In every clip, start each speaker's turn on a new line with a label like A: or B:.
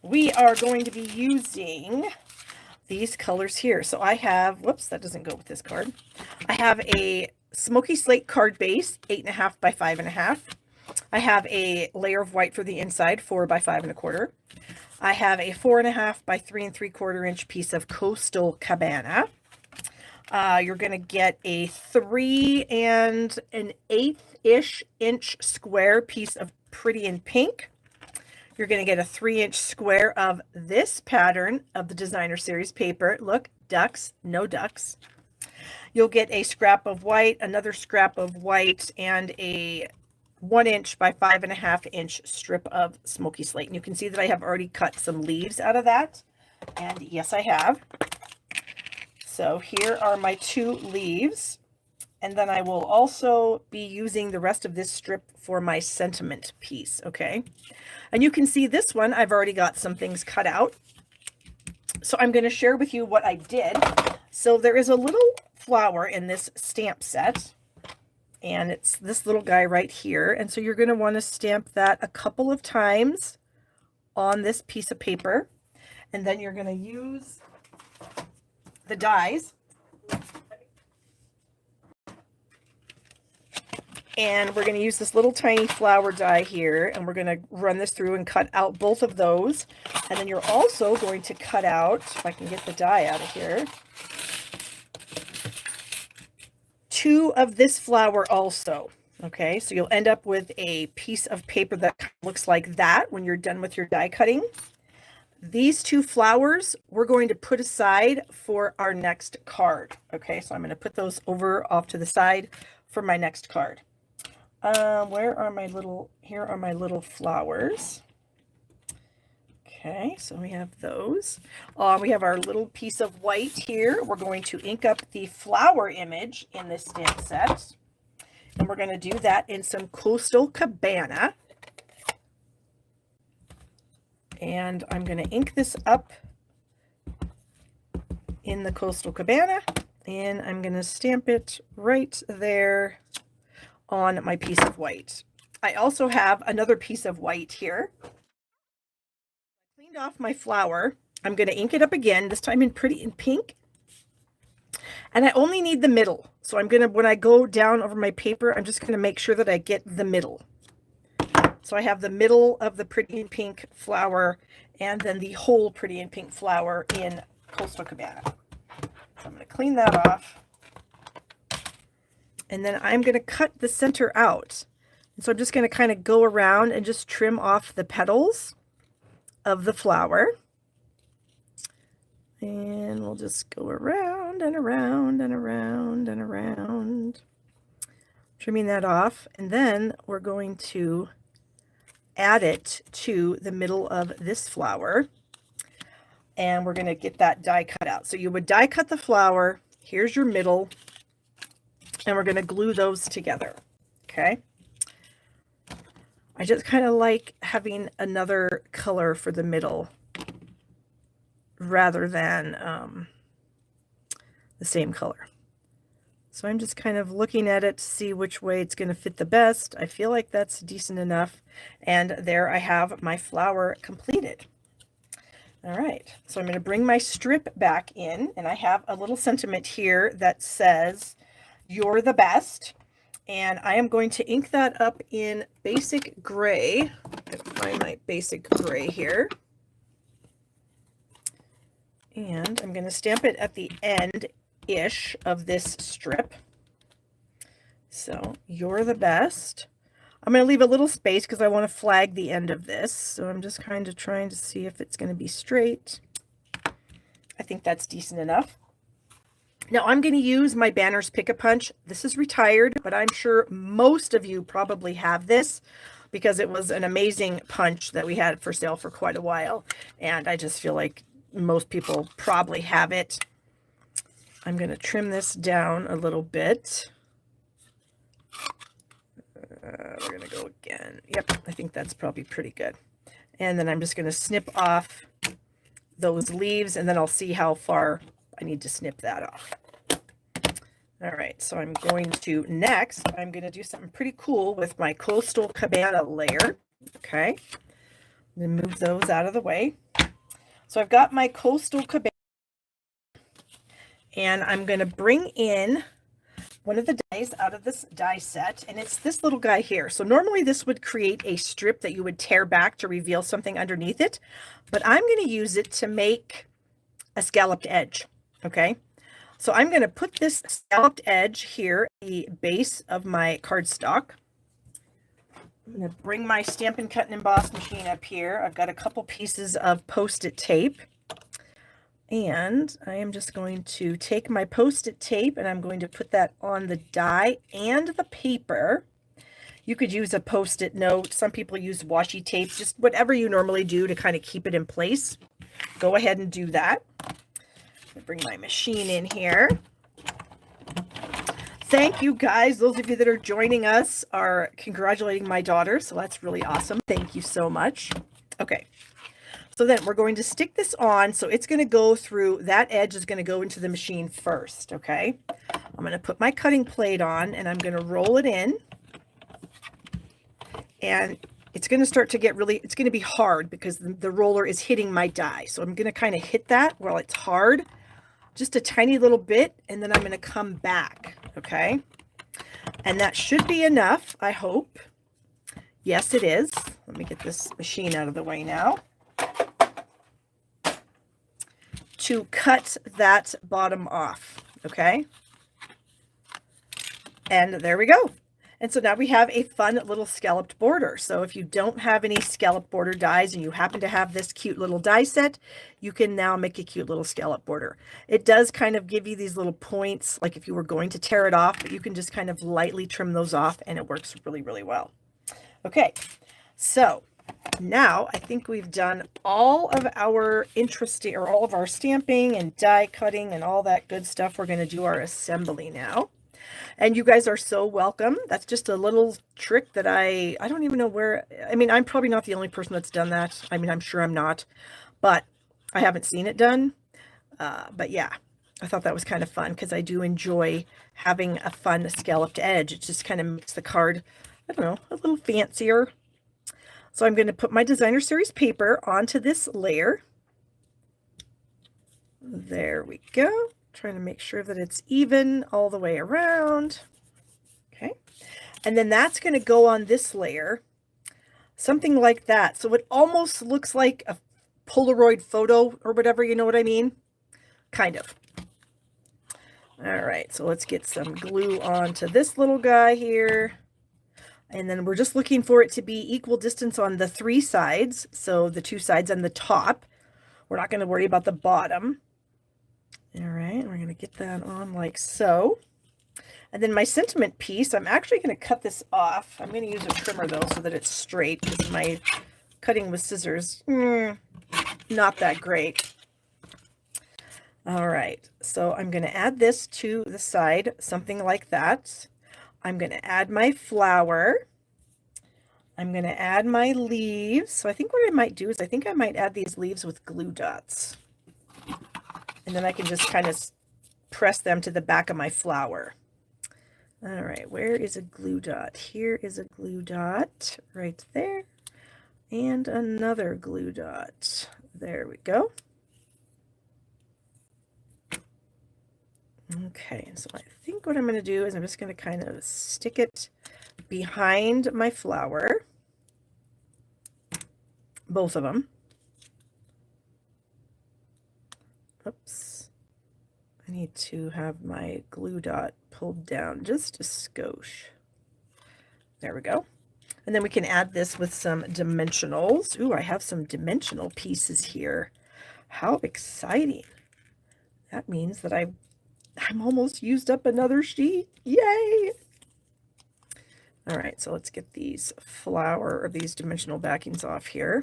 A: we are going to be using these colors here. So I have, whoops, that doesn't go with this card. I have a smoky slate card base, 8.5 by 5.5. I have a layer of white for the inside, 4 by 5.25. I have a 4.5 by 3 3/4 inch piece of Coastal Cabana. You're going to get a 3 1/8-ish inch square piece of Pretty in Pink. You're going to get a 3-inch square of this pattern of the Designer Series paper. Look, ducks, no ducks. You'll get a scrap of white, another scrap of white, and a 1 inch by 5.5 inch strip of smoky slate. And you can see that I have already cut some leaves out of that. And yes, I have. So here are my 2 leaves. And then I will also be using the rest of this strip for my sentiment piece, okay? And you can see this one, I've already got some things cut out. So I'm going to share with you what I did. So there is a little flower in this stamp set, and it's this little guy right here. And so you're going to want to stamp that a couple of times on this piece of paper. And then you're going to use the dies. And we're going to use this little tiny flower die here, and we're going to run this through and cut out both of those. And then you're also going to cut out, if I can get the die out of here, 2 of this flower also. Okay, so you'll end up with a piece of paper that looks like that when you're done with your die cutting. These 2 flowers we're going to put aside for our next card. Okay, so I'm going to put those over off to the side for my next card. Where are my little, here are my little flowers. Okay, so we have those. We have our little piece of white here. We're going to ink up the flower image in this stamp set. And we're going to do that in some Coastal Cabana. And I'm going to ink this up in the Coastal Cabana. And I'm going to stamp it right there on my piece of white. I also have another piece of white here. I cleaned off my flower. I'm going to ink it up again, this time in Pretty in Pink. And I only need the middle. So I'm going to, when I go down over my paper, I'm just going to make sure that I get the middle. So I have the middle of the Pretty in Pink flower and then the whole Pretty in Pink flower in Coastal Cabana. So I'm going to clean that off. And then I'm going to cut the center out. And so I'm just going to kind of go around and just trim off the petals of the flower. And we'll just go around and around and around and around, trimming that off. And then we're going to add it to the middle of this flower. And we're going to get that die cut out. So you would die cut the flower. Here's your middle. And we're going to glue those together. Okay. I just kind of like having another color for the middle rather than the same color. So I'm just kind of looking at it to see which way it's going to fit the best. I feel like that's decent enough. And there I have my flower completed. All right, so I'm going to bring my strip back in, and I have a little sentiment here that says, "You're the best." And I am going to ink that up in basic gray. I'll find my basic gray here. And I'm going to stamp it at the end-ish of this strip. So, "You're the best." I'm going to leave a little space because I want to flag the end of this. So I'm just kind of trying to see if it's going to be straight. I think that's decent enough. Now I'm going to use my Banners Pick-a-Punch. This is retired, but I'm sure most of you probably have this because it was an amazing punch that we had for sale for quite a while. And I just feel like most people probably have it. I'm going to trim this down a little bit. We're going to go again. Yep, I think that's probably pretty good. And then I'm just going to snip off those leaves, and then I'll see how far I need to snip that off. All right, so I'm going to, next, I'm going to do something pretty cool with my Coastal Cabana layer. Okay, And move those out of the way. So I've got my coastal cabana, and I'm going to bring in one of the dies out of this die set, and it's this little guy here. So normally this would create a strip that you would tear back to reveal something underneath it, but I'm going to use it to make a scalloped edge. Okay, so I'm going to put this scalloped edge here at the base of my cardstock. I'm going to bring my Stampin' Cut and Emboss machine up here. I've got a couple pieces of Post-it tape. And I am just going to take my Post-it tape and I'm going to put that on the die and the paper. You could use a Post-it note. Some people use washi tape, just whatever you normally do to kind of keep it in place. Go ahead and do that. I'll bring my machine in here. Thank you guys. Those of you that are joining us are congratulating my daughter, so that's really awesome. Thank you so much. Okay. So then we're going to stick this on. So it's going to go through, that edge is going to go into the machine first. Okay. I'm going to put my cutting plate on and I'm going to roll it in. And it's going to start to get really, it's going to be hard because the roller is hitting my die. So I'm going to kind of hit that while it's hard, just a tiny little bit. And then I'm going to come back. Okay. And that should be enough, I hope. Yes, it is. Let me get this machine out of the way now. To cut that bottom off. Okay. And there we go. And so now we have a fun little scalloped border. So if you don't have any scallop border dies and you happen to have this cute little die set, you can now make a cute little scallop border. It does kind of give you these little points, like if you were going to tear it off, but you can just kind of lightly trim those off and it works really, really well. Okay, so now I think we've done all of our interesting, or all of our stamping and die cutting and all that good stuff. We're going to do our assembly now. And you guys are so welcome. That's just a little trick that I don't even know where, I mean, I'm probably not the only person that's done that. I mean, I'm sure I'm not, but I haven't seen it done. But yeah, I thought that was kind of fun because I do enjoy having a fun scalloped edge. It just kind of makes the card, I don't know, a little fancier. So I'm going to put my designer series paper onto this layer. There we go. Trying to make sure that it's even all the way around. Okay. And then that's going to go on this layer, something like that. So it almost looks like a Polaroid photo or whatever, you know what I mean? Kind of. All right. So let's get some glue onto this little guy here. And then we're just looking for it to be equal distance on the 3 sides. So the 2 sides on the top. We're not going to worry about the bottom. All right, we're going to get that on like so. And then my sentiment piece, I'm actually going to cut this off. I'm going to use a trimmer though so that it's straight because my cutting with scissors, not that great. All right, so I'm going to add this to the side, something like that. I'm going to add my flower. I'm going to add my leaves. So I think what I might do is I think I might add these leaves with glue dots. And then I can just kind of press them to the back of my flower. All right, where is a glue dot? Here is a glue dot right there. And another glue dot. There we go. Okay, so I think what I'm going to do is I'm just going to kind of stick it behind my flower. Both of them. Oops, I need to have my glue dot pulled down just a skosh. There we go. And then we can add this with some dimensionals. Ooh, I have some dimensional pieces here. How exciting. That means that I'm almost used up another sheet. Yay! All right, so let's get these flower or these dimensional backings off here.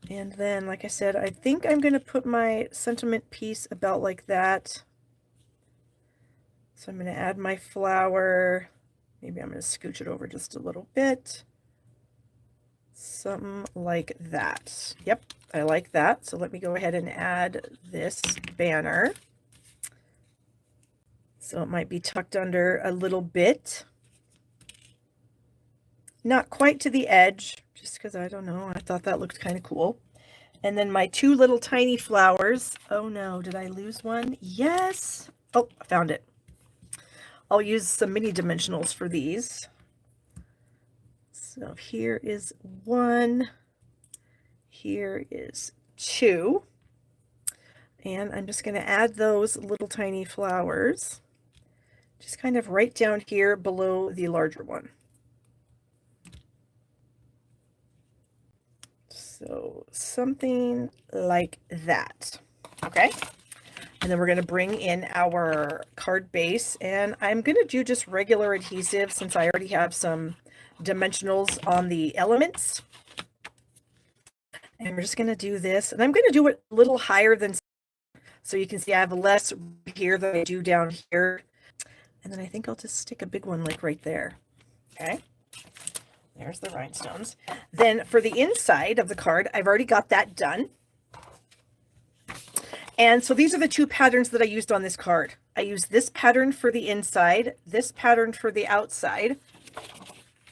A: And then, like I said, I think I'm going to put my sentiment piece about like that. So I'm going to add my flower. Maybe I'm going to scooch it over just a little bit. Something like that. Yep, I like that. So let me go ahead and add this banner. So it might be tucked under a little bit. not quite to the edge, just because I don't know, I thought that looked kind of cool. And then my 2 little tiny flowers. Oh no, did I lose one? Yes. Oh, I found it. I'll use some mini dimensionals for these. So here is 1. Here is 2. And I'm just going to add those little tiny flowers just kind of right down here below the larger one. So something like that. Okay. And then we're going to bring in our card base, and I'm going to do just regular adhesive since I already have some dimensionals on the elements. And we're just going to do this, and I'm going to do it a little higher than, so you can see I have less here than I do down here. And then I think I'll just stick a big one like right there. Okay. There's the rhinestones. Then for the inside of the card, I've already got that done. And so these are the 2 patterns that I used on this card. I used this pattern for the inside, this pattern for the outside,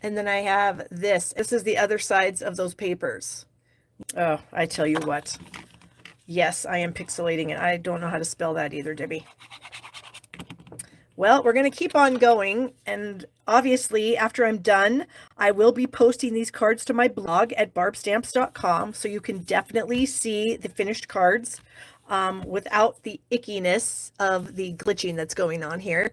A: and then I have this. This is the other sides of those papers. Oh, I tell you what. Yes, I am pixelating it. I don't know how to spell that either, Debbie. Well, we're going to keep on going, and obviously after I'm done, I will be posting these cards to my blog at barbstamps.com, so you can definitely see the finished cards without the ickiness of the glitching that's going on here.